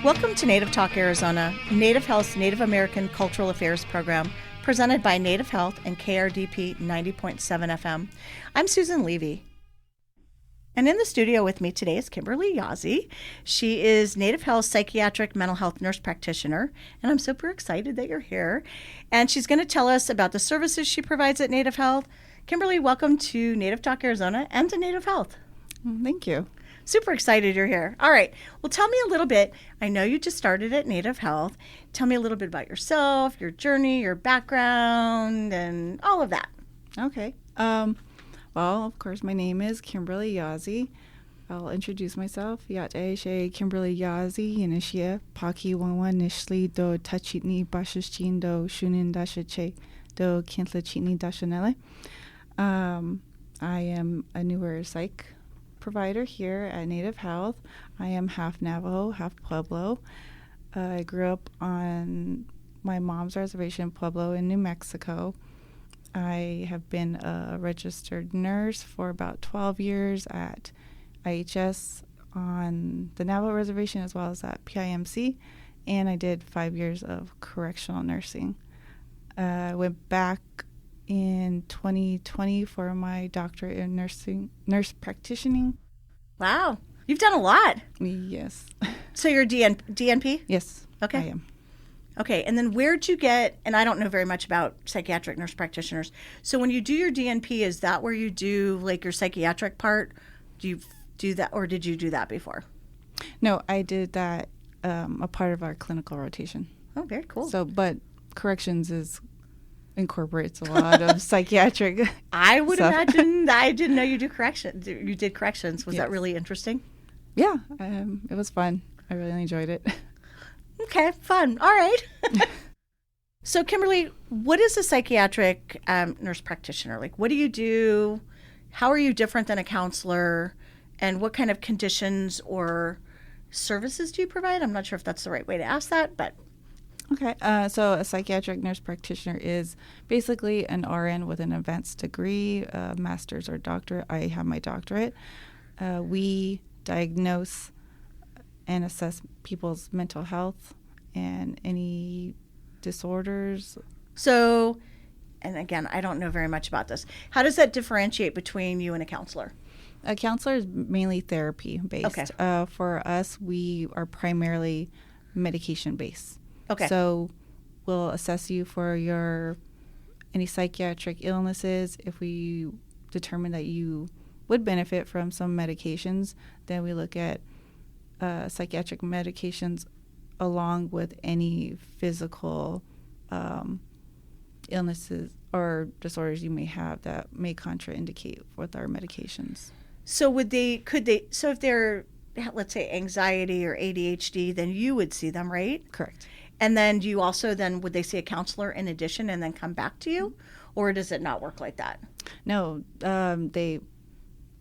Welcome to Native Talk Arizona, Native Health's Native American Cultural Affairs program, presented by Native Health and KRDP 90.7 FM. I'm Susan Levy. And in the studio with me today is Kimberly Yazzie. She is Native Health Psychiatric Mental Health Nurse Practitioner, and I'm super excited that you're here. And she's going to tell us about the services she provides at Native Health. Kimberly, welcome to Native Talk Arizona and to Native Health. Thank you. Super excited you're here. All right. Well, tell me a little bit. I know you just started at Native Health. Tell me a little bit about yourself, your journey, your background, and all of that. Okay. Well, of course, my name is Kimberly Yazzie. I'll introduce myself. Yate she Kimberly Yazzie, Yanishia, Paki Wanwa Nishli do Tachitni Bashashin do Shunin Dashache do Kintla Chitni Dashanele. I am a newer psych provider here at Native Health. I am half Navajo, half Pueblo. I grew up on my mom's reservation, Pueblo, in New Mexico. I have been a registered nurse for about 12 years at IHS on the Navajo reservation as well as at PIMC, and I did 5 years of correctional nursing. I went back in 2020 for my doctorate in nurse practitioner. Wow. You've done a lot. Yes. So you're DNP? Yes, Okay. I am. Okay. And then where'd you get, and I don't know very much about psychiatric nurse practitioners. So when you do your DNP, is that where you do like your psychiatric part? Do you do that, or did you do that before? No, I did that a part of our clinical rotation. Oh, very cool. So, but corrections incorporates a lot of psychiatric. I would stuff. imagine. I didn't know you do corrections. You did corrections. Was Yes. that really interesting? Yeah, it was fun. I really enjoyed it. Okay, fun. All right. So, Kimberly, what is a psychiatric nurse practitioner? Like, what do you do? How are you different than a counselor? And what kind of conditions or services do you provide? I'm not sure if that's the right way to ask that, but Okay, so a psychiatric nurse practitioner is basically an RN with an advanced degree, a master's or doctorate. I have my doctorate. We diagnose and assess people's mental health and any disorders. so, and again, I don't know very much about this. How does that differentiate between you and a counselor? A counselor is mainly therapy based. Okay. For us, we are primarily medication based. Okay. So we'll assess you for any psychiatric illnesses. If we determine that you would benefit from some medications, then we look at psychiatric medications along with any physical illnesses or disorders you may have that may contraindicate with our medications. So so if they're, let's say, anxiety or ADHD, then you would see them, right? Correct. And then do you also would they see a counselor in addition and then come back to you? Or does it not work like that? No, they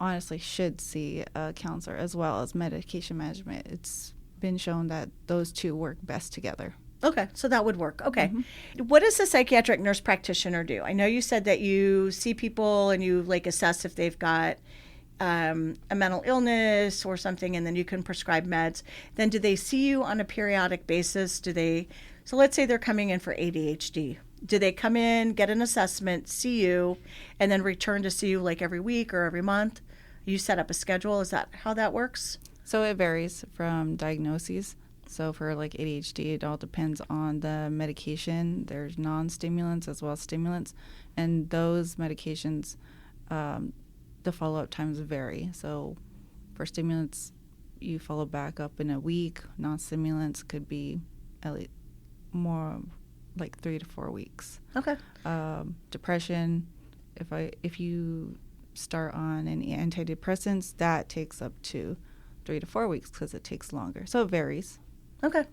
honestly should see a counselor as well as medication management. It's been shown that those two work best together. Okay, so that would work. Okay. Mm-hmm. What does a psychiatric nurse practitioner do? I know you said that you see people and you like assess if they've got a mental illness or something, and then you can prescribe meds. Then do they see you on a periodic basis? So let's say they're coming in for ADHD. Do they come in, get an assessment, see you, and then return to see you like every week or every month? You set up a schedule. Is that how that works? So it varies from diagnoses. So for like ADHD, it all depends on the medication. There's non-stimulants as well as stimulants, and those medications, the follow-up times vary. So for stimulants, you follow back up in a week. Non-stimulants could be at least more like 3 to 4 weeks. Okay. Depression, if you start on any antidepressants, that takes up to 3 to 4 weeks because it takes longer. So it varies. Okay.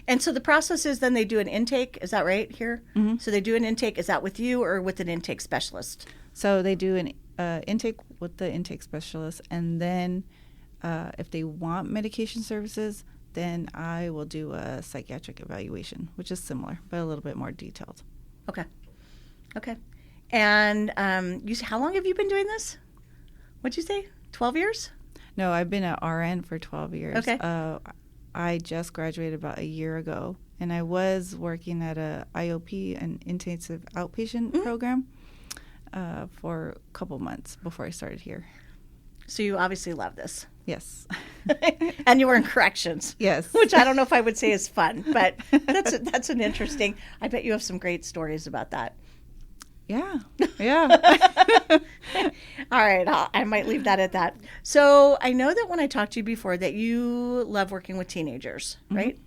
And so the process is then they do an intake. Is that right here? Mm-hmm. So they do an intake. Is that with you or with an intake specialist? So they do an intake with the intake specialist, and then if they want medication services, then I will do a psychiatric evaluation, which is similar but a little bit more detailed. Okay. And how long have you been doing this? What'd you say? 12 years? No, I've been at RN for 12 years. Okay. I just graduated about a year ago, and I was working at a IOP, an intensive outpatient program, for a couple months before I started here. So you obviously love this. Yes. And you were in corrections. Yes. Which I don't know if I would say is fun, but that's an interesting. I bet you have some great stories about that. Yeah. Yeah. All right, I might leave that at that. So I know that when I talked to you before that you love working with teenagers, right?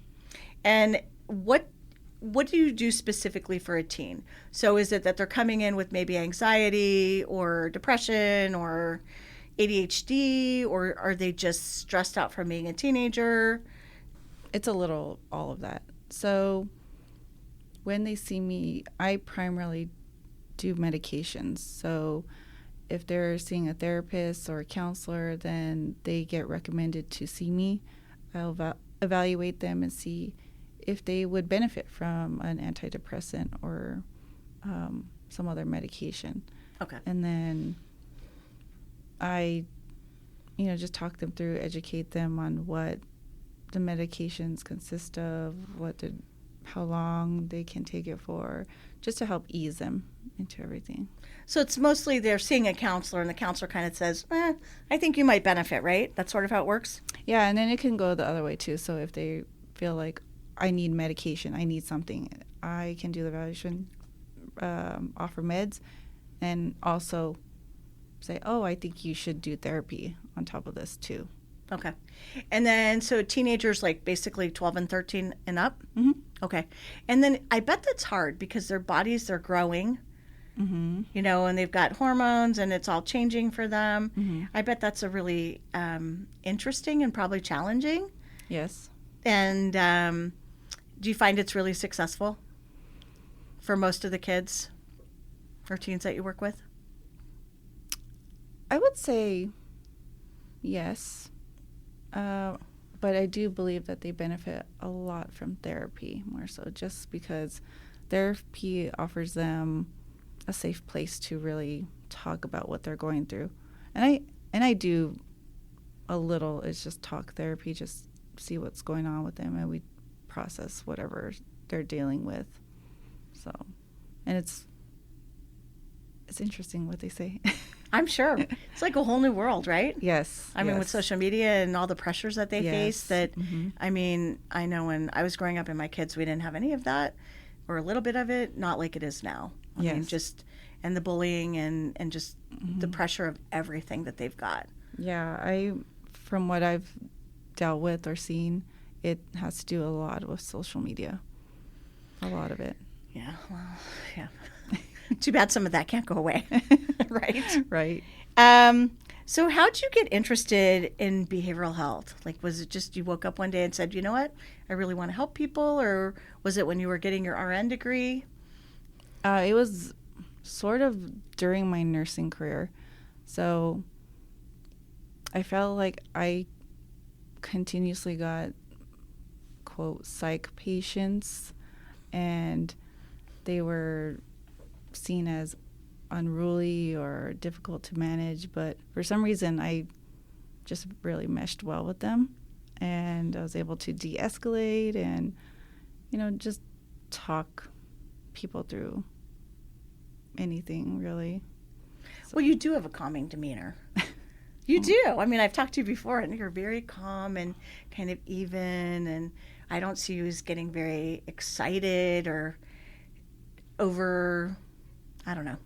And what do you do specifically for a teen? So is it that they're coming in with maybe anxiety or depression or ADHD, or are they just stressed out from being a teenager? It's a little all of that. So when they see me, I primarily do medications. So if they're seeing a therapist or a counselor, then they get recommended to see me. I'll evaluate them and see if they would benefit from an antidepressant or some other medication. Okay. And then I, just talk them through, educate them on what the medications consist of, how long they can take it for, just to help ease them into everything. So it's mostly they're seeing a counselor, and the counselor kind of says, I think you might benefit, right? That's sort of how it works? Yeah, and then it can go the other way, too. So if they feel like, I need medication, I need something, I can do the evaluation, offer meds, and also say, I think you should do therapy on top of this, too. Okay. And then, so teenagers, like basically 12 and 13 and up? Mm-hmm. Okay. And then I bet that's hard because their bodies, they're growing, and they've got hormones and it's all changing for them. Mm-hmm. I bet that's a really interesting and probably challenging. Yes. And do you find it's really successful for most of the kids or teens that you work with? I would say yes. But I do believe that they benefit a lot from therapy, more so just because therapy offers them a safe place to really talk about what they're going through. And I do a little, it's just talk therapy, just see what's going on with them, and we process whatever they're dealing with. So, and it's interesting what they say. I'm sure. It's like a whole new world, right? Yes. I mean, with social media and all the pressures that they face that, Mm-hmm. I mean, I know when I was growing up and my kids, we didn't have any of that or a little bit of it, not like it is now. I mean, just, and the bullying and just the pressure of everything that they've got. Yeah, from what I've dealt with or seen, it has to do a lot with social media. A lot of it. Yeah, well, yeah. Too bad some of that can't go away, right? Right. So how'd you get interested in behavioral health? Like, was it just you woke up one day and said, you know what, I really want to help people? Or was it when you were getting your RN degree? It was sort of during my nursing career. So I felt like I continuously got, quote, psych patients, and they were seen as unruly or difficult to manage, but for some reason I just really meshed well with them, and I was able to de-escalate and just talk people through anything, really. So. Well, you do have a calming demeanor. You do. I mean, I've talked to you before, and you're very calm and kind of even, and I don't see you as getting very excited or over, I don't know.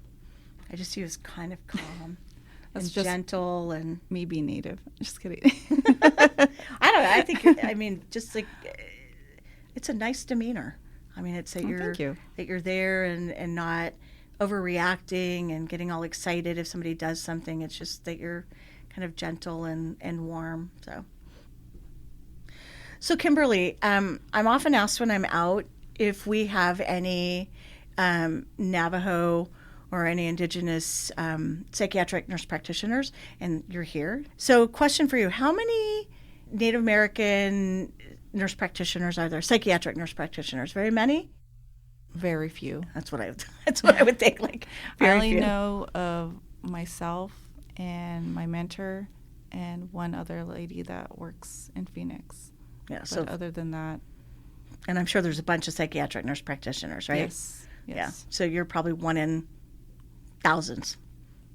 I just see you as kind of calm and gentle and... Me being native. Just kidding. I don't know. I think, just like, it's a nice demeanor. I mean, it's that you're there and not overreacting and getting all excited if somebody does something. It's just that you're kind of gentle and warm. So Kimberly, I'm often asked when I'm out if we have any Navajo or any indigenous psychiatric nurse practitioners, and you're here. So question for you, how many Native American nurse practitioners are there? Psychiatric nurse practitioners? Very many? Very few. That's what I would think. Like, very I only few. know of myself and my mentor and one other lady that works in Phoenix. Yeah. But So other than that, and I'm sure there's a bunch of psychiatric nurse practitioners, right? yes. Yeah. So you're probably one in thousands.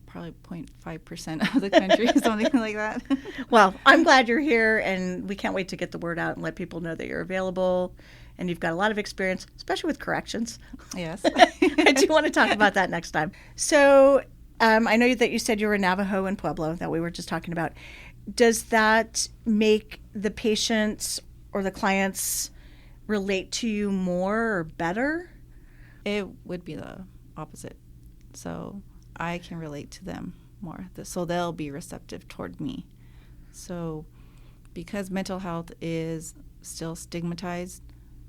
Probably 0.5% of the country, something like that. Well, I'm glad you're here, and we can't wait to get the word out and let people know that you're available, and you've got a lot of experience, especially with corrections. Yes. I do want to talk about that next time. So I know that you said you were Navajo and Pueblo that we were just talking about. Does that make the patients or the clients relate to you more or better? It would be the opposite. So I can relate to them more. So they'll be receptive toward me. So because mental health is still stigmatized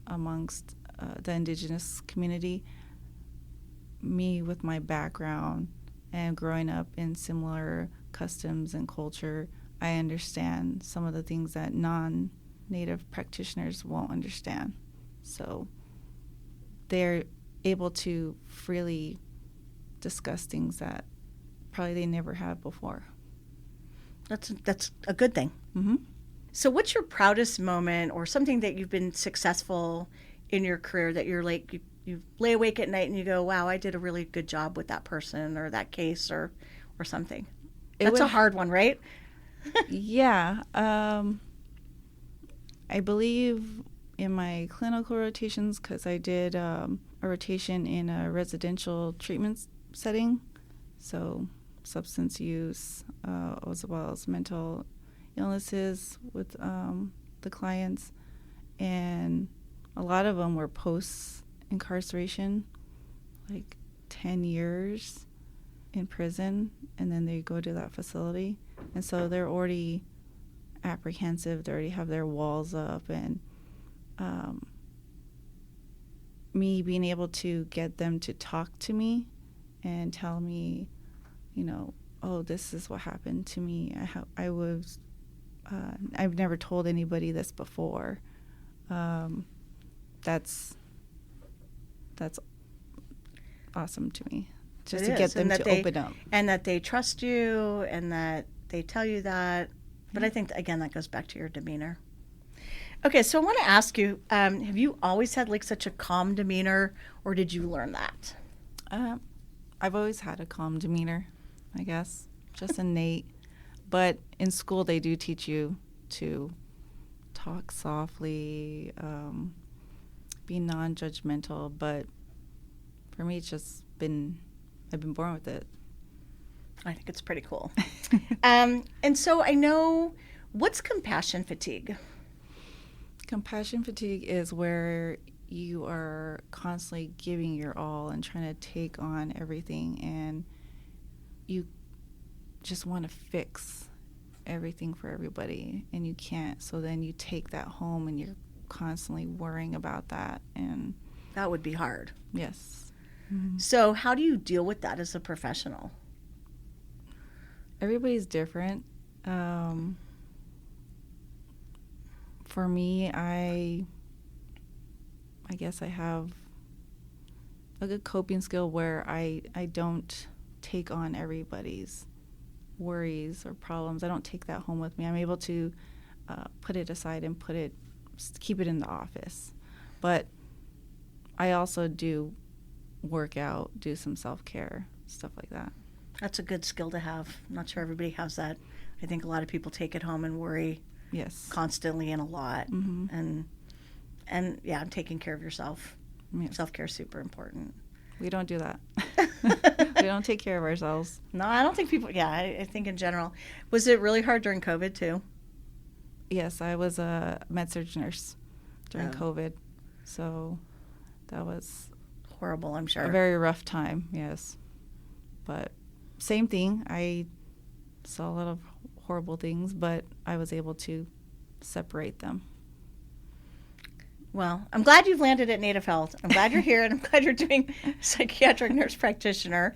amongst the indigenous community, me with my background and growing up in similar customs and culture, I understand some of the things that non-native practitioners won't understand. So they're able to freely discuss things that probably they never have before. That's a good thing. Mm-hmm. So what's your proudest moment or something that you've been successful in your career that you're like, you lay awake at night and you go, wow, I did a really good job with that person or that case or something? That's a hard one, right? Yeah. I believe in my clinical rotations, because I did a rotation in a residential treatment setting, so substance use as well as mental illnesses with the clients, and a lot of them were post-incarceration, like 10 years in prison, and then they go to that facility, and so they're already apprehensive, they already have their walls up, and me being able to get them to talk to me and tell me, oh, this is what happened to me. I've never told anybody this before. That's awesome to me. Just to get them to open up. And that they trust you and that they tell you that. But I think, again, that goes back to your demeanor. Okay, so I want to ask you, have you always had like such a calm demeanor, or did you learn that? I've always had a calm demeanor, I guess, just innate. But in school, they do teach you to talk softly, be non-judgmental. But for me, it's just I've been born with it. I think it's pretty cool. And so I know, what's compassion fatigue? Compassion fatigue is where you are constantly giving your all and trying to take on everything, and you just want to fix everything for everybody, and you can't. So then you take that home and you're constantly worrying about that. And that would be hard. Yes. Mm-hmm. So how do you deal with that as a professional? Everybody's different. For me, I guess I have a good coping skill where I don't take on everybody's worries or problems. I don't take that home with me. I'm able to put it aside and keep it in the office. But I also do work out, do some self-care, stuff like that. That's a good skill to have. I'm not sure everybody has that. I think a lot of people take it home and worry constantly and a lot. Mm-hmm. And yeah, taking care of yourself. Yes. Self-care is super important. We don't do that. We don't take care of ourselves. No, I don't think people, I think in general. Was it really hard during COVID too? Yes, I was a med-surg nurse during COVID. So that was horrible, I'm sure. A very rough time, yes. But same thing. I saw a lot of horrible things, but I was able to separate them. Well, I'm glad you've landed at Native Health. I'm glad you're here, and I'm glad you're doing psychiatric nurse practitioner.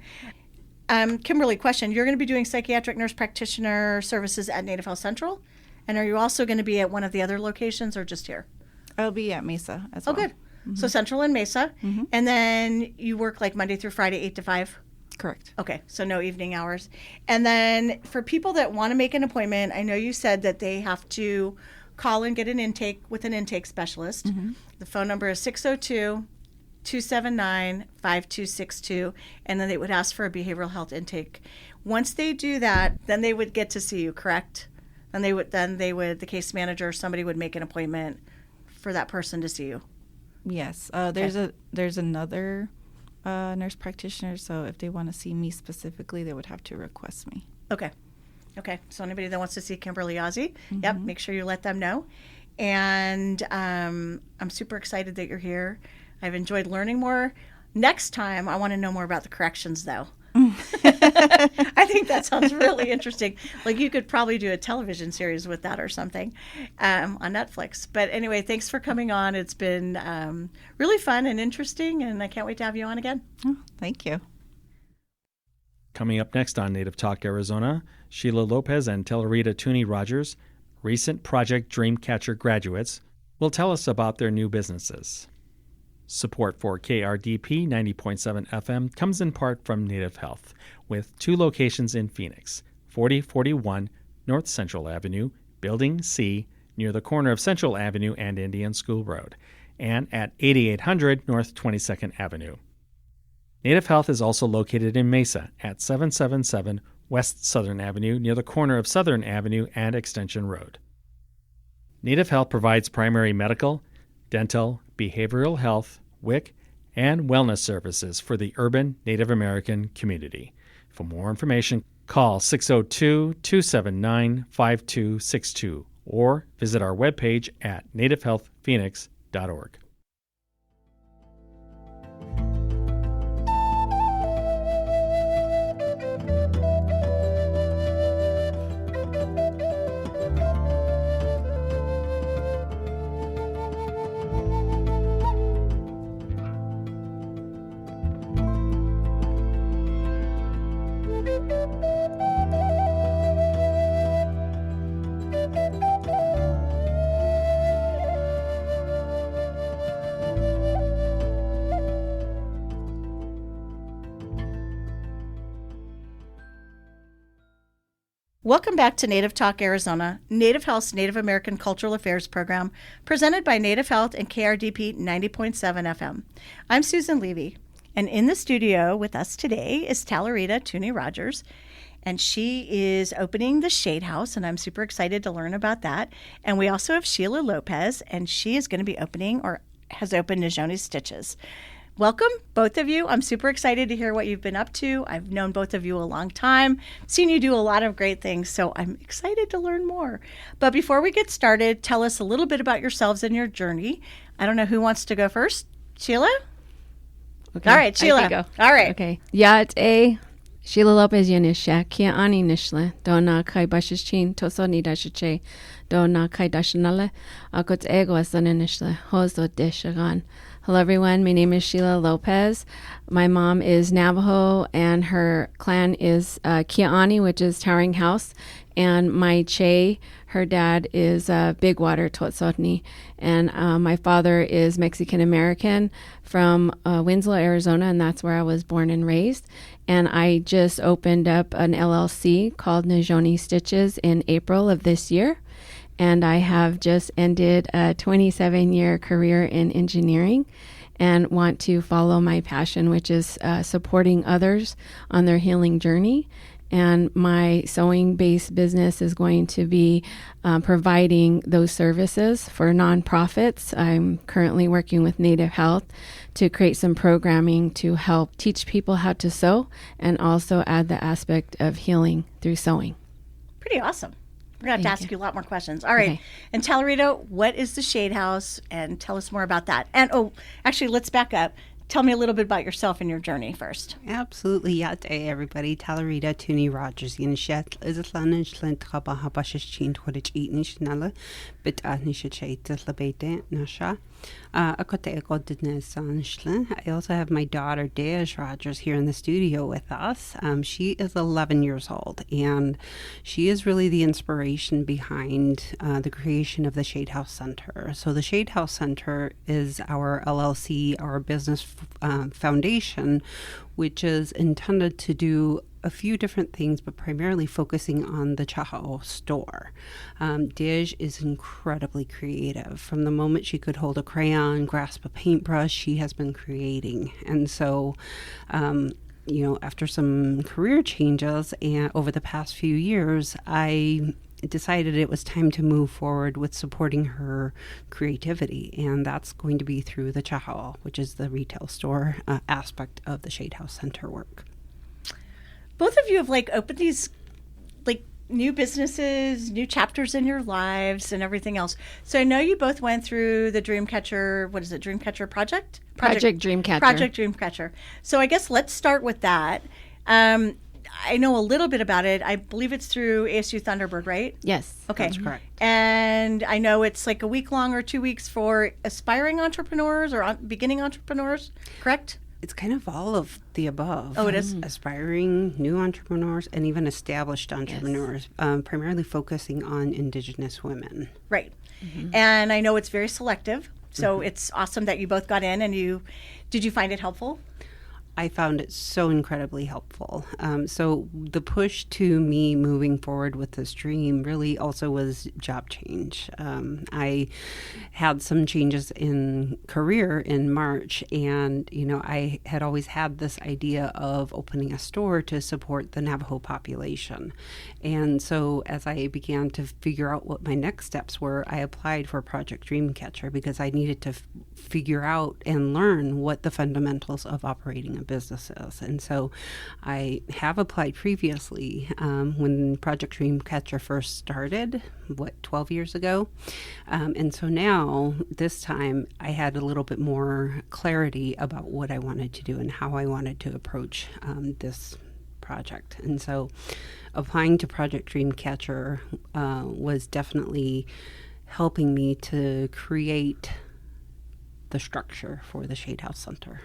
Kimberly, question. You're going to be doing psychiatric nurse practitioner services at Native Health Central? And are you also going to be at one of the other locations or just here? I'll be at Mesa as well. Oh, good. Mm-hmm. So Central and Mesa. Mm-hmm. And then you work like Monday through Friday, 8 to 5? Correct. Okay, so no evening hours. And then for people that want to make an appointment, I know you said that they have to call and get an intake with an intake specialist. Mm-hmm. The phone number is 602-279-5262, and then they would ask for a behavioral health intake. Once they do that, then they would get to see you, correct? And the case manager or somebody would make an appointment for that person to see you. Yes. There's another nurse practitioner, so if they want to see me specifically, they would have to request me. Okay. So anybody that wants to see Kimberly Yazzie, Mm-hmm. yep, make sure you let them know. And I'm super excited that you're here. I've enjoyed learning more. Next time, I want to know more about the corrections, though. I think that sounds really interesting. Like you could probably do a television series with that or something on Netflix. But anyway, thanks for coming on. It's been really fun and interesting, and I can't wait to have you on again. Oh, thank you. Coming up next on Native Talk Arizona, Sheila Lopez and Telerita Tooney Rogers, recent Project Dreamcatcher graduates, will tell us about their new businesses. Support for KRDP 90.7 FM comes in part from Native Health, with 2 locations in Phoenix, 4041 North Central Avenue, Building C, near the corner of Central Avenue and Indian School Road, and at 8800 North 22nd Avenue. Native Health is also located in Mesa at 777 West Southern Avenue, near the corner of Southern Avenue and Extension Road. Native Health provides primary medical, dental, behavioral health, WIC, and wellness services for the urban Native American community. For more information, call 602-279-5262 or visit our webpage at nativehealthphoenix.org. Welcome back to Native Talk Arizona, Native Health's Native American Cultural Affairs program, presented by Native Health and KRDP 90.7 FM. I'm Susan Levy, and in the studio with us today is Telerita Tooney Rogers, and she is opening the Shade House, and I'm super excited to learn about that. And we also have Sheila Lopez, and she is going to be opening, or has opened, Nijoni Stitches. Welcome, both of you. I'm super excited to hear what you've been up to. I've known both of you a long time, seen you do a lot of great things, so I'm excited to learn more. But before we get started, tell us a little bit about yourselves and your journey. I don't know who wants to go first. Sheila? Okay. All right, Sheila. I can go. All right. Okay. Yat Sheila Lopez Yanisha, Kia Ani Nishle, Dona Kai Bashichin, Toso Nidashiche, Dona Kai Dashanale, Akot Ego Sanishle, Hozo Deshagan. Hello, everyone. My name is Sheila Lopez. My mom is Navajo, and her clan is Kia'ani, which is Towering House. And my Che, her dad, is Big Water Tzotzotni. And my father is Mexican-American from Winslow, Arizona, and that's where I was born and raised. And I just opened up an LLC called Nijoni Stitches in April of this year. And I have just ended a 27-year career in engineering and want to follow my passion, which is supporting others on their healing journey. And my sewing-based business is going to be providing those services for nonprofits. I'm currently working with Native Health to create some programming to help teach people how to sew and also add the aspect of healing through sewing. Pretty awesome. We're going to have to ask you a lot more questions. All right. Okay. And Telerita, what is the Shade House? And tell us more about that. And, actually, let's back up. Tell me a little bit about yourself and your journey first. Absolutely. Yat everybody. Telerita Tooney Rogers. Yinshet is a lanin shlint haba habashish chin twitch eating shnala, but nisha labete nasha. I also have my daughter Dej Rogers here in the studio with us. She is 11 years old, and she is really the inspiration behind the creation of the Shade House Center. So the Shade House Center is our LLC, our business foundation, which is intended to do a few different things, but primarily focusing on the Chaha'o store. Dej is incredibly creative. From the moment she could hold a crayon, grasp a paintbrush, she has been creating. And so, after some career changes and over the past few years, I decided it was time to move forward with supporting her creativity, and that's going to be through the Chaha'o, which is the retail store aspect of the Shade House Center work. Both of you have opened these new businesses, new chapters in your lives and everything else. So I know you both went through the Dreamcatcher, what is it, Dreamcatcher project? Project Dreamcatcher. Project Dreamcatcher. So I guess let's start with that. I know a little bit about it. I believe it's through ASU Thunderbird, right? Yes. Okay. That's correct. And I know it's a week long or 2 weeks for aspiring entrepreneurs or beginning entrepreneurs, correct? It's kind of all of the above. Oh, it is? Aspiring new entrepreneurs and even established entrepreneurs, primarily focusing on Indigenous women. Right. Mm-hmm. And I know it's very selective. So it's awesome that you both got in, and did you find it helpful? I found it so incredibly helpful. So the push to me moving forward with this dream really also was job change. I had some changes in career in March, and I had always had this idea of opening a store to support the Navajo population. And so as I began to figure out what my next steps were, I applied for Project Dreamcatcher because I needed to figure out and learn what the fundamentals of operating a business is. And so I have applied previously when Project Dreamcatcher first started, 12 years ago. And so now, this time, I had a little bit more clarity about what I wanted to do and how I wanted to approach this project. And so applying to Project Dreamcatcher was definitely helping me to create the structure for the Shade House Center.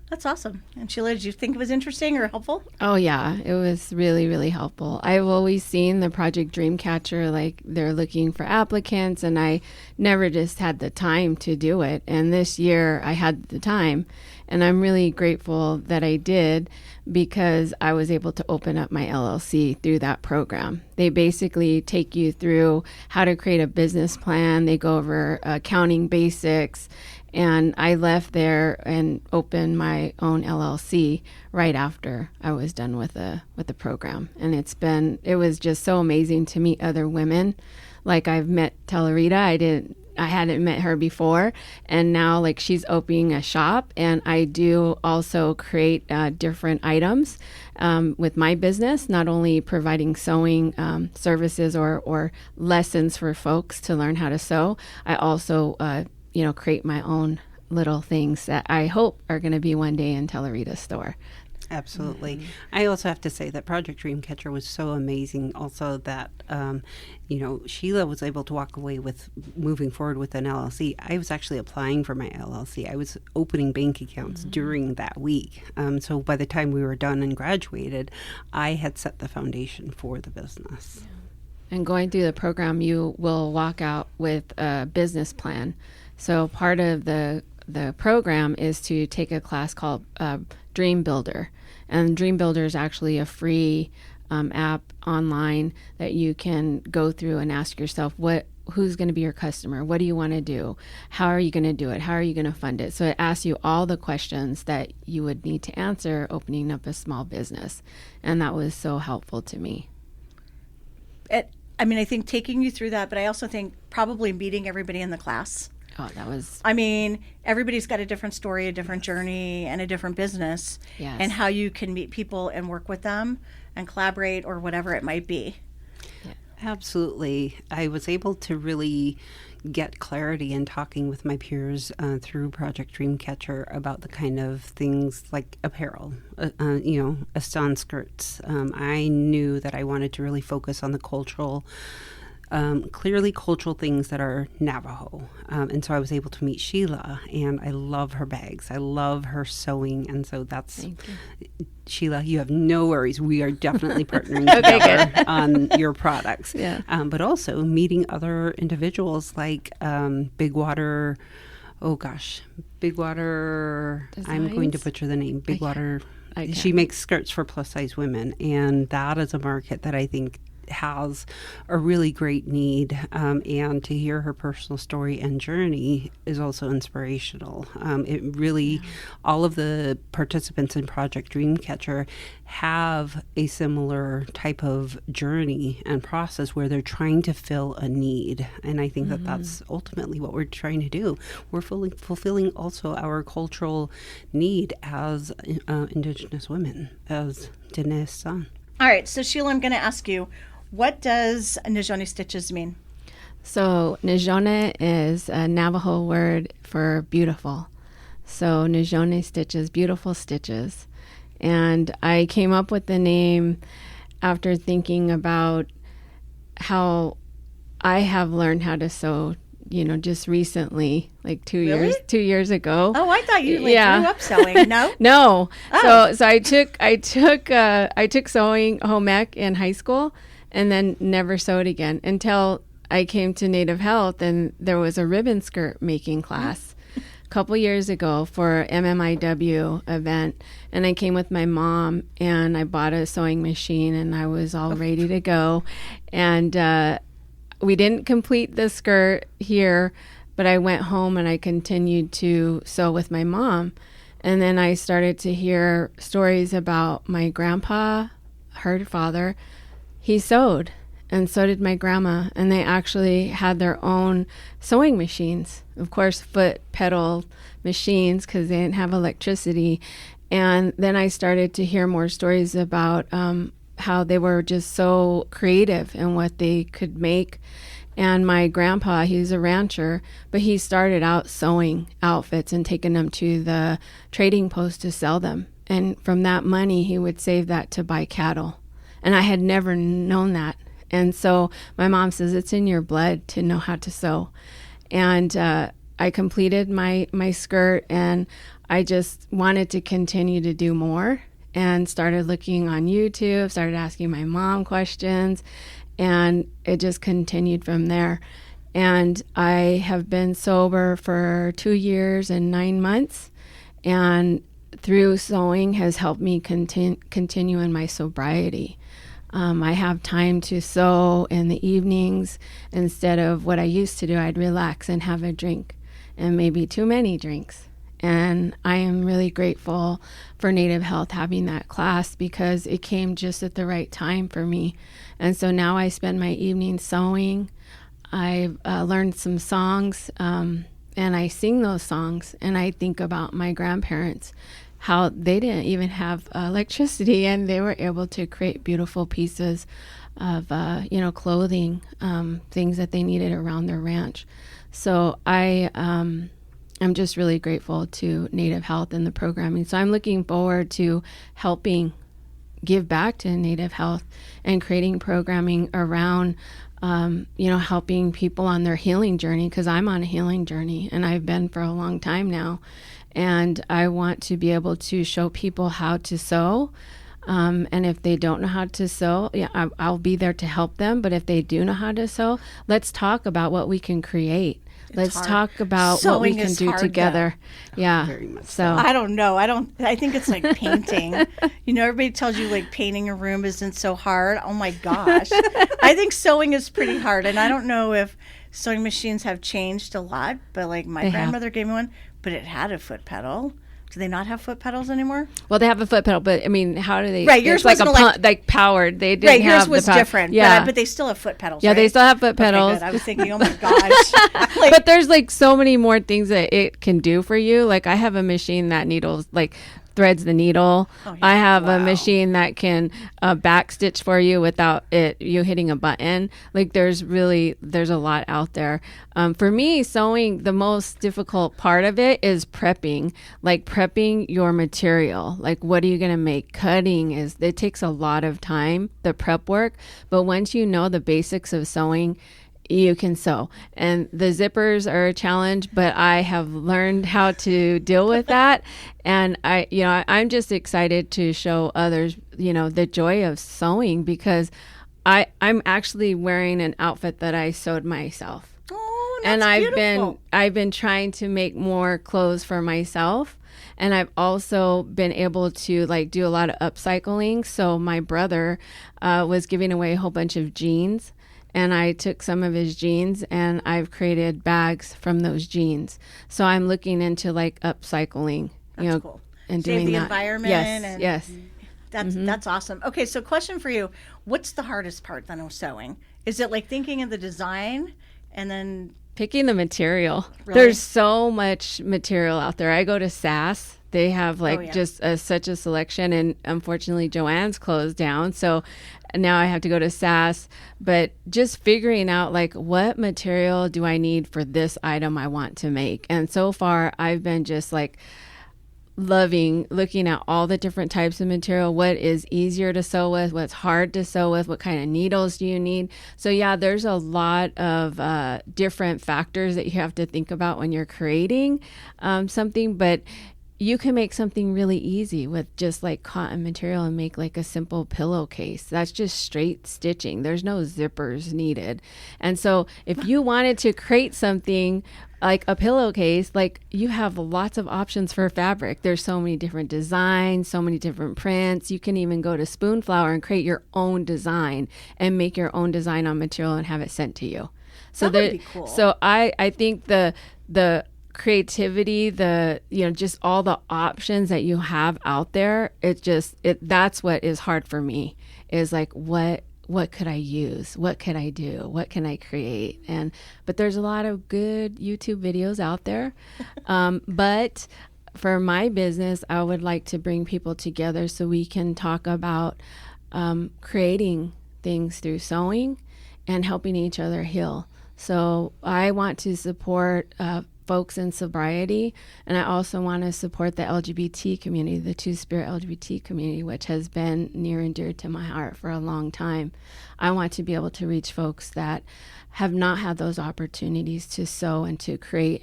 That's awesome. And Sheila, did you think it was interesting or helpful? Oh, yeah. It was really, really helpful. I've always seen the Project Dreamcatcher, they're looking for applicants, and I never just had the time to do it. And this year I had the time, and I'm really grateful that I did because I was able to open up my LLC through that program. They basically take you through how to create a business plan. They go over accounting basics. And I left there and opened my own LLC right after I was done with the program. And it was just so amazing to meet other women. I've met Telerita. I hadn't met her before, and now she's opening a shop, and I do also create different items with my business, not only providing sewing services or lessons for folks to learn how to sew. I also create my own little things that I hope are going to be one day in Telerita's store. Absolutely. Mm-hmm. I also have to say that Project Dreamcatcher was so amazing also that, Sheila was able to walk away with moving forward with an LLC. I was actually applying for my LLC. I was opening bank accounts during that week. So by the time we were done and graduated, I had set the foundation for the business. And going through the program, you will walk out with a business plan. So part of the program is to take a class called Dream Builder. And Dream Builder is actually a free app online that you can go through and ask yourself, who's going to be your customer? What do you want to do? How are you going to do it? How are you going to fund it? So it asks you all the questions that you would need to answer opening up a small business. And that was so helpful to me. I think taking you through that, but I also think probably meeting everybody in the class. Oh, that was... everybody's got a different story, a different journey, and a different business. Yes. And how you can meet people and work with them and collaborate or whatever it might be. Yeah. Absolutely. I was able to really get clarity in talking with my peers through Project Dreamcatcher about the kind of things like apparel, Astan skirts. I knew that I wanted to really focus on the clearly cultural things that are Navajo. And so I was able to meet Sheila, and I love her bags. I love her sewing. And so that's, Sheila, you have no worries. We are definitely partnering together on your products. Yeah. But also meeting other individuals like Big Water, Designs? I'm going to butcher the name, Big Water She makes skirts for plus size women, and that is a market that I think has a really great need, and to hear her personal story and journey is also inspirational. It really, all of the participants in Project Dreamcatcher have a similar type of journey and process where they're trying to fill a need, and I think that that's ultimately what we're trying to do. We're fulfilling also our cultural need as Indigenous women, as Dinesh said. All right, so Sheila, I'm going to ask you, what does Nijoni stitches mean? So Nijone is a Navajo word for beautiful. So Nijone stitches, beautiful stitches. And I came up with the name after thinking about how I have learned how to sew, just recently, like 2 years ago. Oh, I thought you grew up sewing. No? No. Oh. So I took sewing home ec in high school, and then never sewed again until I came to Native Health, and there was a ribbon skirt making class a couple years ago for MMIW event, and I came with my mom, and I bought a sewing machine, and I was all ready to go, and we didn't complete the skirt here, but I went home and I continued to sew with my mom, and then I started to hear stories about my grandpa, her father. He sewed, and so did my grandma, and they actually had their own sewing machines. Of course, foot pedal machines, because they didn't have electricity. And then I started to hear more stories about how they were just so creative in what they could make. And my grandpa, he's a rancher, but he started out sewing outfits and taking them to the trading post to sell them. And from that money, he would save that to buy cattle. And I had never known that. And so my mom says, it's in your blood to know how to sew. And I completed my skirt, and I just wanted to continue to do more, and started looking on YouTube, started asking my mom questions, and it just continued from there. And I have been sober for 2 years and 9 months, and through sewing has helped me continue in my sobriety. I have time to sew in the evenings instead of what I used to do. I'd relax and have a drink, and maybe too many drinks. And I am really grateful for Native Health having that class, because it came just at the right time for me. And so now I spend my evenings sewing. I've learned some songs, and I sing those songs, and I think about my grandparents, how they didn't even have electricity, and they were able to create beautiful pieces of, clothing, things that they needed around their ranch. So I'm just really grateful to Native Health and the programming. So I'm looking forward to helping give back to Native Health and creating programming around, helping people on their healing journey, because I'm on a healing journey, and I've been for a long time now. And I want to be able to show people how to sew. And if they don't know how to sew, I'll be there to help them. But if they do know how to sew, let's talk about what we can create. Let's talk about what we can do together. Though. Yeah. Very much so I don't know. I think it's like painting. Everybody tells you like painting a room isn't so hard. Oh my gosh. I think sewing is pretty hard. And I don't know if sewing machines have changed a lot, but like my grandmother gave me one, but it had a foot pedal. Do they not have foot pedals anymore? Well, they have a foot pedal, but I mean, how do they? Right, yours it's wasn't like powered. They didn't right, have yours was the different. Yeah, but they still have foot pedals. Yeah, right? they still have foot pedals. Okay, good. I was thinking, oh my gosh. But there's like so many more things that it can do for you. Like I have a machine that needles like threads the needle. Oh, yeah. I have Wow. a machine that can back stitch for you without you hitting a button. Like there's a lot out there. For me, sewing, the most difficult part of it is prepping, like prepping your material. Like what are you going to make? Cutting it takes a lot of time, the prep work. But once you know the basics of sewing, you can sew. And the zippers are a challenge, but I have learned how to deal with that. And I'm just excited to show others, the joy of sewing, because I'm actually wearing an outfit that I sewed myself. Oh, and beautiful. I've been trying to make more clothes for myself. And I've also been able to like do a lot of upcycling. So my brother was giving away a whole bunch of jeans, and I took some of his jeans and I've created bags from those jeans. So I'm looking into like upcycling, That's cool. and Save doing the that. environment. Yes, and yes. That's awesome. Okay, so question for you. What's the hardest part then of sewing? Is it like thinking of the design and then Picking the material. Really? There's so much material out there. I go to SAS. They have like just such a selection, and unfortunately Joann's closed down. So now I have to go to SAS, but just figuring out like what material do I need for this item I want to make. And so far I've been just like loving looking at all the different types of material, what is easier to sew with, what's hard to sew with, what kind of needles do you need. So yeah, there's a lot of different factors that you have to think about when you're creating something, but you can make something really easy with just like cotton material and make like a simple pillowcase. That's just straight stitching. There's no zippers needed. And so if you wanted to create something like a pillowcase, like you have lots of options for fabric. There's so many different designs, so many different prints. You can even go to Spoonflower and create your own design and make your own design on material and have it sent to you. So that would be cool. So I think the creativity, just all the options that you have out there, that's what is hard for me, is like what could I use? What could I do? What can I create? But there's a lot of good YouTube videos out there. But for my business, I would like to bring people together so we can talk about creating things through sewing and helping each other heal. So I want to support folks in sobriety, and I also want to support the LGBT community, the Two-Spirit LGBT community, which has been near and dear to my heart for a long time. I want to be able to reach folks that have not had those opportunities to sew and to create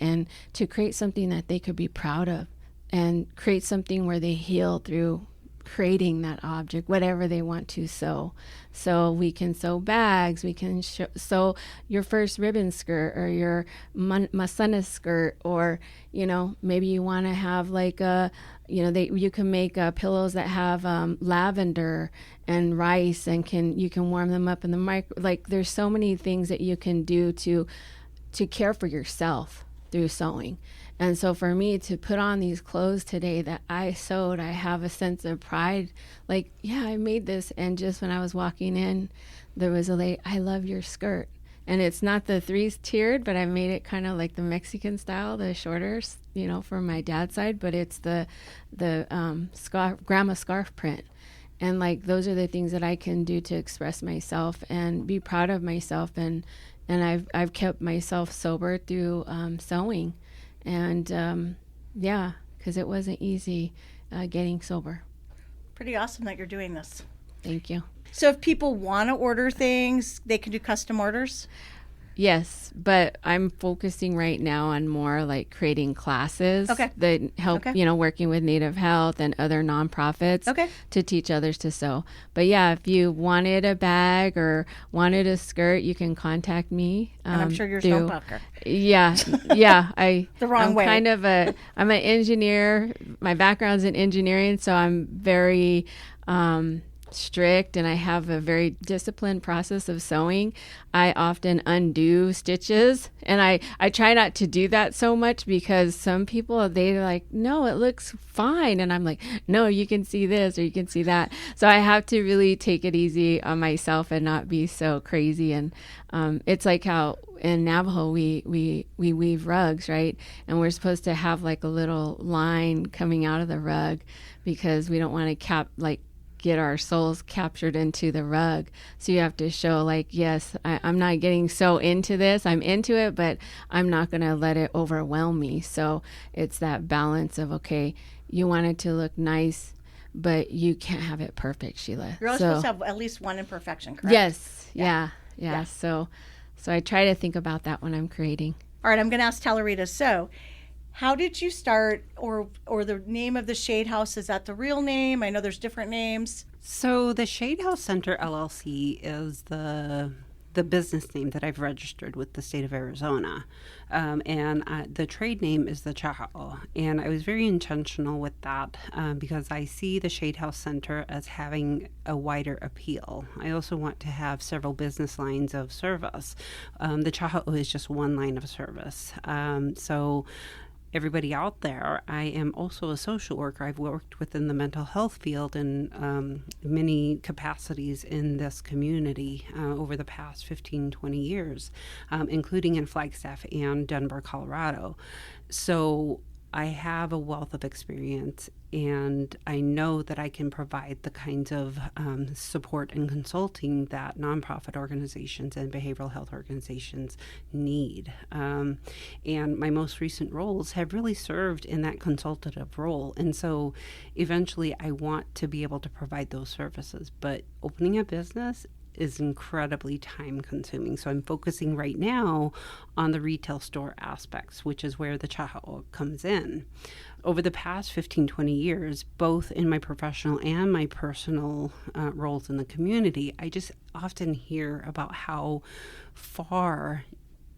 something that they could be proud of, and create something where they heal through creating that object, whatever they want to sew. So we can sew bags, we can sew your first ribbon skirt or your masana skirt, or maybe you want to have like you can make pillows that have lavender and rice, and you can warm them up in the micro. Like there's so many things that you can do to care for yourself through sewing. And so for me to put on these clothes today that I sewed, I have a sense of pride. Like, yeah, I made this. And just when I was walking in, there was a lady, I love your skirt. And it's not the 3-tiered, but I made it kind of like the Mexican style, the shorter, from my dad's side. But it's the scarf, grandma scarf print. And like, those are the things that I can do to express myself and be proud of myself. And I've kept myself sober through sewing. And because it wasn't easy getting sober. Pretty awesome that you're doing this. Thank you. So if people want to order things, they can do custom orders? Yes, but I'm focusing right now on more like creating classes that help, working with Native Health and other nonprofits to teach others to sew. But yeah, if you wanted a bag or wanted a skirt, you can contact me. And I'm sure you're Stonebucker. Yeah. I'm way. I'm an engineer. My background's in engineering, so I'm very strict, and I have a very disciplined process of sewing. I often undo stitches, and I try not to do that so much, because some people, they're like, no, it looks fine, and I'm like, no, you can see this or you can see that. So I have to really take it easy on myself and not be so crazy. And it's like how in Navajo we weave rugs, right? And we're supposed to have like a little line coming out of the rug, because we don't want to get our souls captured into the rug. So you have to show like, yes, I'm not getting so into this. I'm into it, but I'm not going to let it overwhelm me. So it's that balance of, okay, you want it to look nice, but you can't have it perfect, Sheila. You're always supposed to have at least one imperfection, correct? Yes. Yeah. So I try to think about that when I'm creating. All right, I'm going to ask Tellerita. So how did you start, or the name of the Shade House? Is that the real name? I know there's different names. So the Shade House Center LLC is the the business name that I've registered with the state of Arizona. The trade name is the Chaha'o. And I was very intentional with that because I see the Shade House Center as having a wider appeal. I also want to have several business lines of service. The Chaha'o is just one line of service. So everybody out there, I am also a social worker. I've worked within the mental health field in many capacities in this community over the past 15, 20 years, including in Flagstaff and Denver, Colorado. So I have a wealth of experience, and I know that I can provide the kinds of support and consulting that nonprofit organizations and behavioral health organizations need. And my most recent roles have really served in that consultative role. And so eventually I want to be able to provide those services. But opening a business is incredibly time consuming. So I'm focusing right now on the retail store aspects, which is where the Chaha'o comes in. Over the past 15, 20 years, both in my professional and my personal roles in the community, I just often hear about how far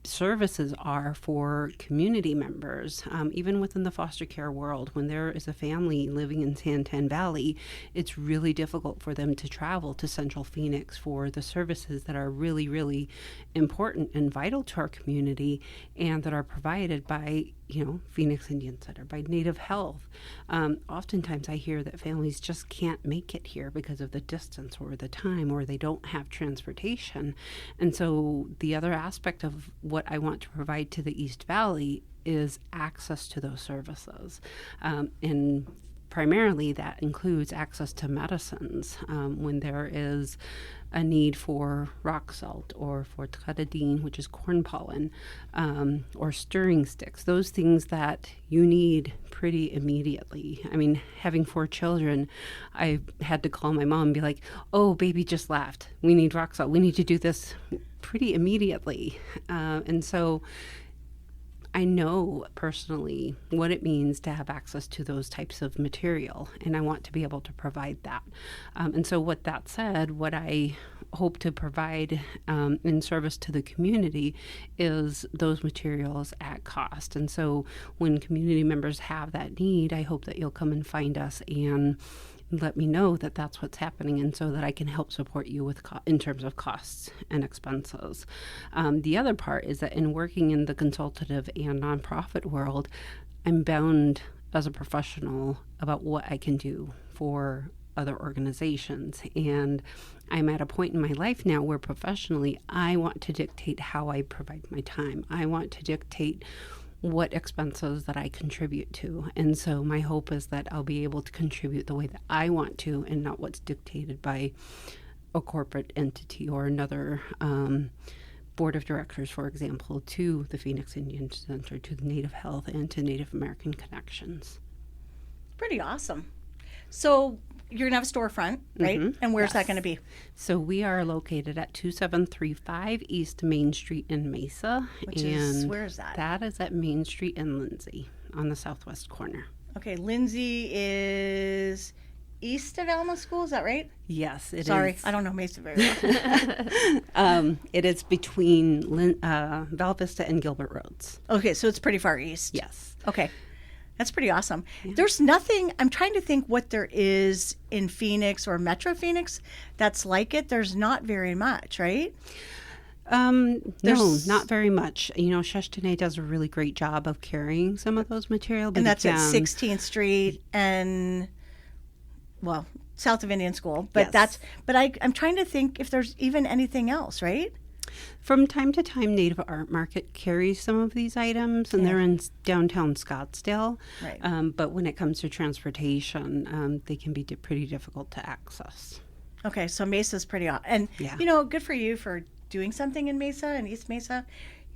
services are for community members, even within the foster care world. When there is a family living in Santan Valley, it's really difficult for them to travel to Central Phoenix for the services that are really, really important and vital to our community and that are provided by, Phoenix Indian Center, by Native Health. Oftentimes I hear that families just can't make it here because of the distance or the time, or they don't have transportation. And so the other aspect of what I want to provide to the East Valley is access to those services. And primarily that includes access to medicines when there is a need for rock salt or for tretadine, which is corn pollen, or stirring sticks, those things that you need pretty immediately. I mean, having 4 children, I had to call my mom and be like, oh, baby just left. We need rock salt. We need to do this pretty immediately. And so I know personally what it means to have access to those types of material, and I want to be able to provide that. And so with that said, what I hope to provide in service to the community is those materials at cost. And so when community members have that need, I hope that you'll come and find us and let me know that that's what's happening, and so that I can help support you with in terms of costs and expenses. The other part is that in working in the consultative and nonprofit world, I'm bound as a professional about what I can do for other organizations. And I'm at a point in my life now where professionally I want to dictate how I provide my time. I want to dictate what expenses that I contribute to. And so my hope is that I'll be able to contribute the way that I want to, and not what's dictated by a corporate entity or another board of directors, for example, to the Phoenix Indian Center, to the Native Health, and to Native American Connections. Pretty awesome. So you're going to have a storefront, right? Mm-hmm. And where's that going to be? So we are located at 2735 East Main Street in Mesa. Where is that? That is at Main Street in Lindsay on the southwest corner. Okay, Lindsay is east of Alma School, is that right? Yes, it is. Sorry, I don't know Mesa very well. It is between Val Vista and Gilbert Roads. Okay, so it's pretty far east. Yes. Okay. That's pretty awesome. Yeah. There's nothing, I'm trying to think what there is in Phoenix or Metro Phoenix that's like it. There's not very much, right? No, not very much. Sheshtane does a really great job of carrying some of those materials. And that's at 16th Street and, south of Indian School. But yes. I'm trying to think if there's even anything else, right? From time to time, Native Art Market carries some of these items, and they're in downtown Scottsdale. Right. But when it comes to transportation, they can be pretty difficult to access. Okay, so Mesa's pretty awesome. And, good for you for doing something in Mesa, in East Mesa.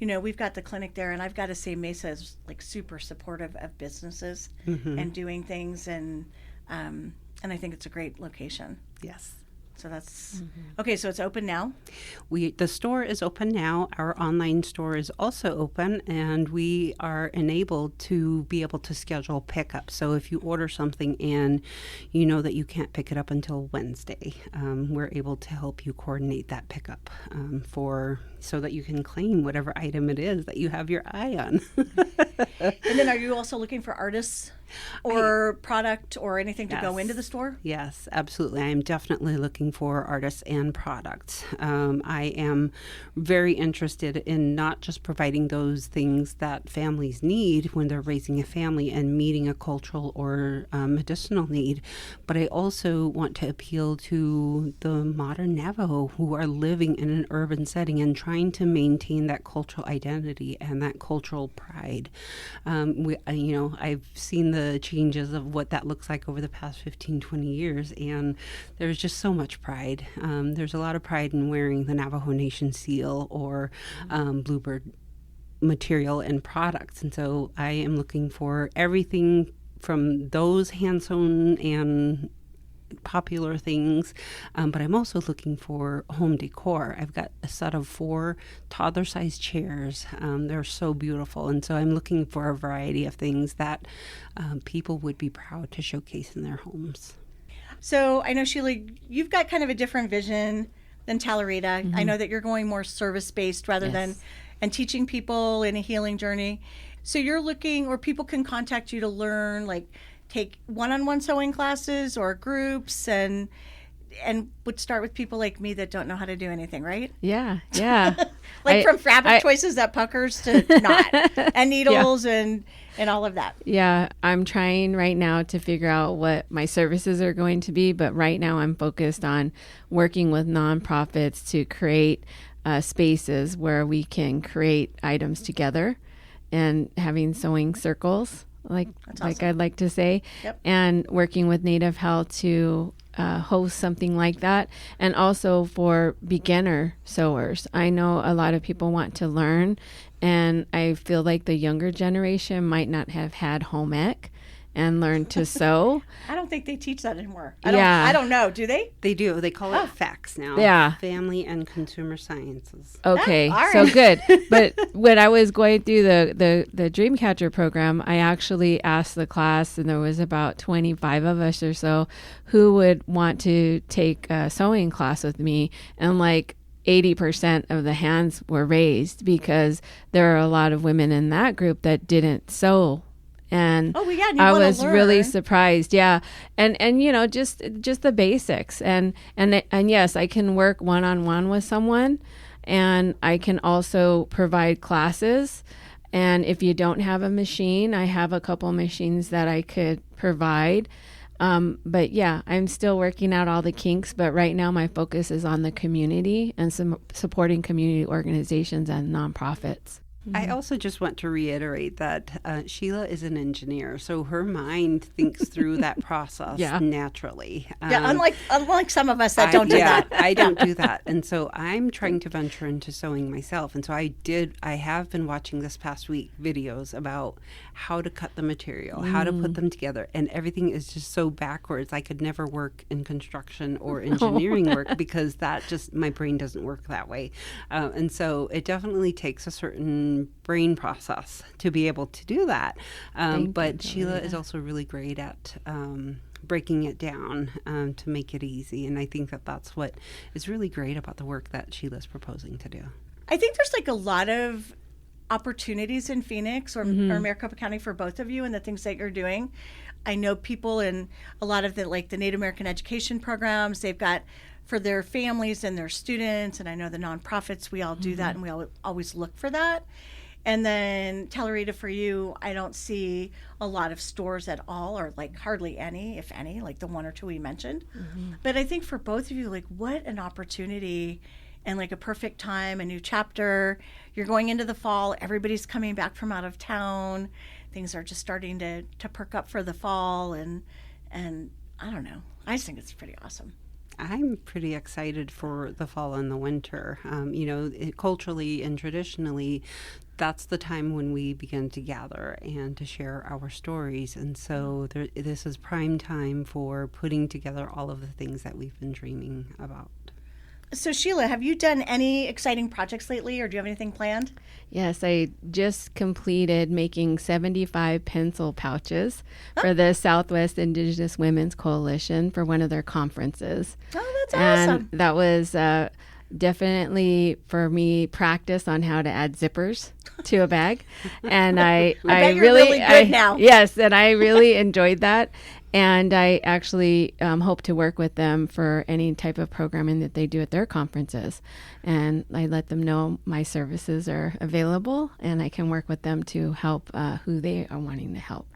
We've got the clinic there, and I've got to say Mesa is, super supportive of businesses and doing things, and I think it's a great location. Yes. So that's okay. So it's open now. The store is open now. Our online store is also open, and we are enabled to be able to schedule pickup. So if you order something and you know that you can't pick it up until Wednesday, we're able to help you coordinate that pickup so that you can claim whatever item it is that you have your eye on. And then, are you also looking for artists or product or anything to go into the store? Yes, absolutely. I am definitely looking for artists and products. I am very interested in not just providing those things that families need when they're raising a family and meeting a cultural or medicinal need, but I also want to appeal to the modern Navajo who are living in an urban setting and trying to maintain that cultural identity and that cultural pride. I've seen the changes of what that looks like over the past 15, 20 years, and there's just so much pride. There's a lot of pride in wearing the Navajo Nation seal or Bluebird material and products, and so I am looking for everything from those hand-sewn and popular things, but I'm also looking for home decor. I've got a set of 4 toddler-sized chairs. They're so beautiful, and so I'm looking for a variety of things that people would be proud to showcase in their homes. So I know, Sheila, you've got kind of a different vision than Talarita. I know that you're going more service-based rather than and teaching people in a healing journey. So you're looking, or people can contact you to learn, like take one-on-one sewing classes or groups, and would start with people like me that don't know how to do anything, right? Yeah. From fabric choices that puckers to not, and needles and all of that. Yeah, I'm trying right now to figure out what my services are going to be, but right now I'm focused on working with nonprofits to create spaces where we can create items together and having sewing circles, like I'd like to say, and working with Native Health to host something like that, and also for beginner sewers. I know a lot of people want to learn, and I feel like the younger generation might not have had home ec and learned to sew. I don't think they teach that anymore. I don't know. Do they? They do. They call it FACS now. Yeah. Family and Consumer Sciences. Okay. Right. So good. But when I was going through the Dreamcatcher program, I actually asked the class, and there was about 25 of us or so, who would want to take a sewing class with me. And 80% of the hands were raised because there are a lot of women in that group that didn't sew. And I was really surprised. Yeah. And just the basics. And yes, I can work one-on-one with someone, and I can also provide classes. And if you don't have a machine, I have a couple machines that I could provide. But yeah, I'm still working out all the kinks, but right now my focus is on the community and supporting community organizations and nonprofits. I also just want to reiterate that Sheila is an engineer, so her mind thinks through that process naturally. Unlike some of us that don't do that. I don't do that. And so I'm trying to venture into sewing myself. And so I have been watching this past week videos about how to cut the material, how to put them together, and everything is just so backwards. I could never work in construction or engineering work because my brain doesn't work that way. And so it definitely takes a certain brain process to be able to do that. But Sheila is also really great at breaking it down to make it easy. And I think that that's what is really great about the work that Sheila's proposing to do. I think there's a lot of opportunities in Phoenix or Maricopa County for both of you and the things that you're doing. I know people in a lot of the Native American education programs, they've got for their families and their students, and I know the nonprofits, we all do that, and we always look for that. And then Talarita, for you, I don't see a lot of stores at all, or hardly any, if any, the one or two we mentioned. But I think for both of you, what an opportunity and a perfect time, a new chapter. You're going into the fall, everybody's coming back from out of town. Things are just starting to perk up for the fall, and I don't know. I just think it's pretty awesome. I'm pretty excited for the fall and the winter. Culturally and traditionally, that's the time when we begin to gather and to share our stories. And so this is prime time for putting together all of the things that we've been dreaming about. So Sheila, have you done any exciting projects lately, or do you have anything planned? Yes, I just completed making 75 pencil pouches for the Southwest Indigenous Women's Coalition for one of their conferences. Oh, that's awesome. And that was definitely, for me, practice on how to add zippers to a bag. And I bet you're really good now. Yes, and I really enjoyed that. And I actually hope to work with them for any type of programming that they do at their conferences. And I let them know my services are available and I can work with them to help who they are wanting to help.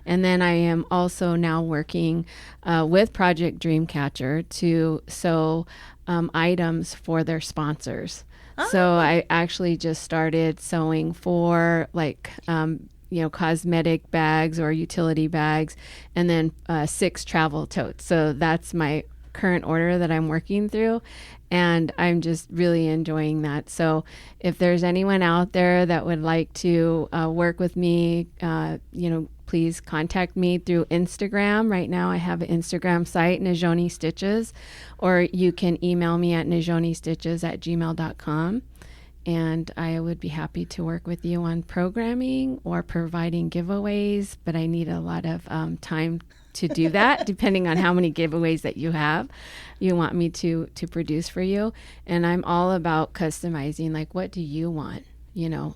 And then I am also now working with Project Dreamcatcher to sew items for their sponsors. Oh. So I actually just started sewing for cosmetic bags or utility bags, and then 6 travel totes. So that's my current order that I'm working through, and I'm just really enjoying that. So if there's anyone out there that would like to work with me, please contact me through Instagram. Right now I have an Instagram site, Najoni Stitches, or you can email me at najonistitches@gmail.com. And I would be happy to work with you on programming or providing giveaways, but I need a lot of time to do that, depending on how many giveaways that you want me to produce for you. And I'm all about customizing, like, what do you want?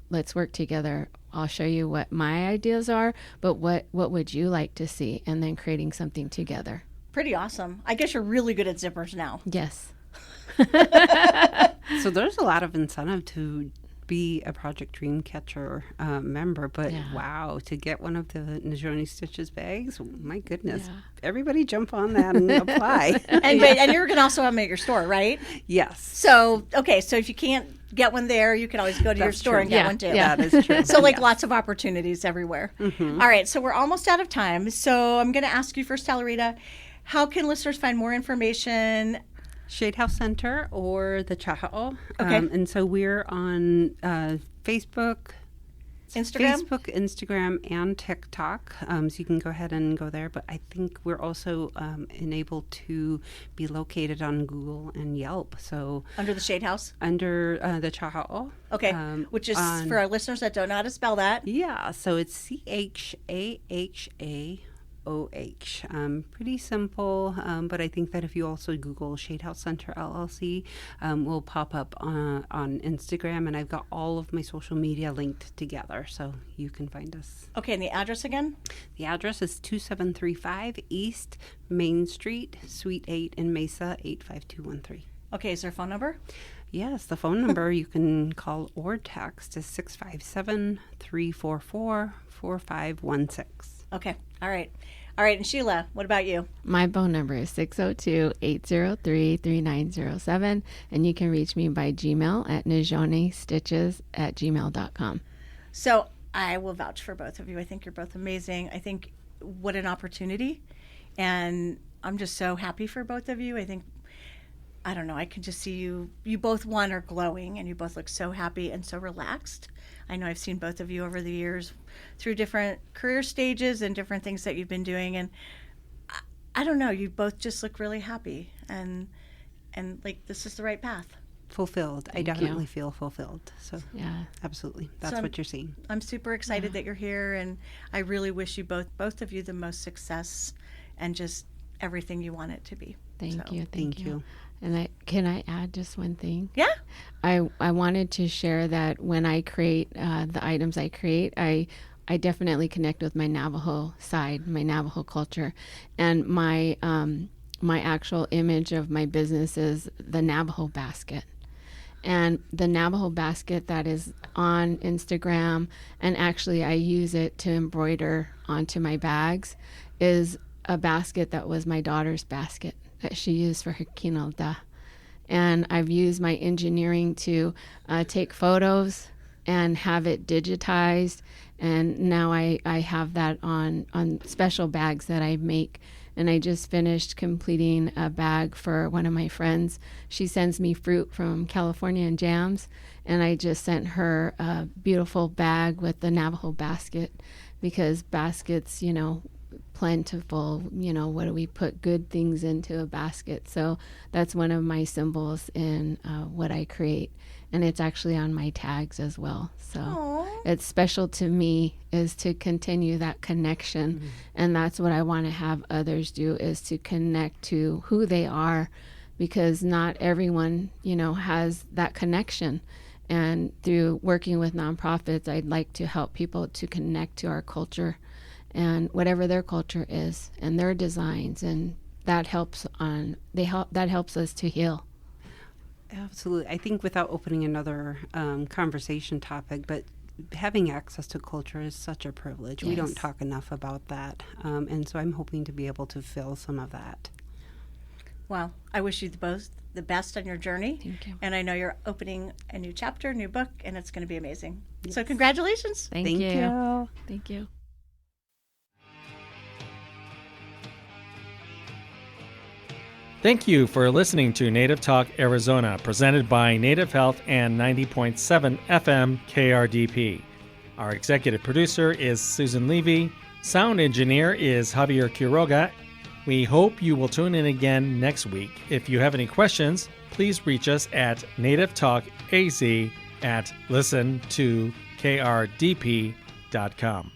Let's work together. I'll show you what my ideas are, but what would you like to see? And then creating something together. Pretty awesome. I guess you're really good at zippers now. Yes. So there's a lot of incentive to be a Project Dreamcatcher member, but wow, to get one of the Najoni Stitches bags, my goodness. Yeah. Everybody jump on that and apply. And you're going to also have them at your store, right? Yes. So if you can't get one there, you can always go to your store and get one too. Yeah, that is true. So lots of opportunities everywhere. Mm-hmm. All right, so we're almost out of time. So I'm going to ask you first, Talarita, how can listeners find more information? Shade House Center or the Chaha'o. Okay. And so we're on Facebook, Instagram, and TikTok. So you can go ahead and go there. But I think we're also enabled to be located on Google and Yelp. So under the Shade House? Under the Chaha'o. Okay. Which is, for our listeners that don't know how to spell that. Yeah. So it's CHAHA. Pretty simple, but I think that if you also Google Shade House Center LLC, will pop up on Instagram, and I've got all of my social media linked together, so you can find us. Okay, and the address again? The address is 2735 East Main Street, Suite 8 in Mesa, 85213. Okay, is there a phone number? Yes, the phone number you can call or text is 657-344-4516. Okay, all right. All right, and Sheila, what about you? My phone number is 602-803-3907, and you can reach me by Gmail at najonistitches@gmail.com. So I will vouch for both of you. I think you're both amazing. I think what an opportunity, and I'm just so happy for both of you. I think, I don't know, I can just see you both, one, are glowing, and you both look so happy and so relaxed. I know I've seen both of you over the years through different career stages and different things that you've been doing, and I don't know, you both just look really happy and like this is the right path. Fulfilled. I definitely feel fulfilled. So yeah, absolutely. That's what you're seeing. I'm super excited that you're here, and I really wish you both of you the most success and just everything you want it to be. Thank you. And can I add just one thing? Yeah. I wanted to share that when I create the items I create, I definitely connect with my Navajo side, my Navajo culture, and my actual image of my business is the Navajo basket. And the Navajo basket that is on Instagram, and actually I use it to embroider onto my bags, is a basket that was my daughter's basket that she used for her kinalda. And I've used my engineering to take photos and have it digitized. And now I have that on special bags that I make And I just finished completing a bag for one of my friends. She sends me fruit from California and jams, and I just sent her a beautiful bag with the Navajo basket, because baskets, plentiful, what do we put good things into a basket? So that's one of my symbols in what I create. And it's actually on my tags as well. So Aww. It's special to me is to continue that connection. Mm-hmm. And that's what I want to have others do, is to connect to who they are, because not everyone, has that connection. And through working with nonprofits, I'd like to help people to connect to our culture and whatever their culture is and their designs. And that helps us to heal. Absolutely. I think, without opening another conversation topic, but having access to culture is such a privilege. Yes. We don't talk enough about that. And so I'm hoping to be able to fill some of that. Well, I wish you both the best on your journey. Thank you. And I know you're opening a new chapter, new book, and it's going to be amazing. Yes. So congratulations. Thank you. Thank you. Thank you for listening to Native Talk Arizona, presented by Native Health and 90.7 FM KRDP. Our executive producer is Susan Levy. Sound engineer is Javier Quiroga. We hope you will tune in again next week. If you have any questions, please reach us at nativetalkaz@listen2krdp.com.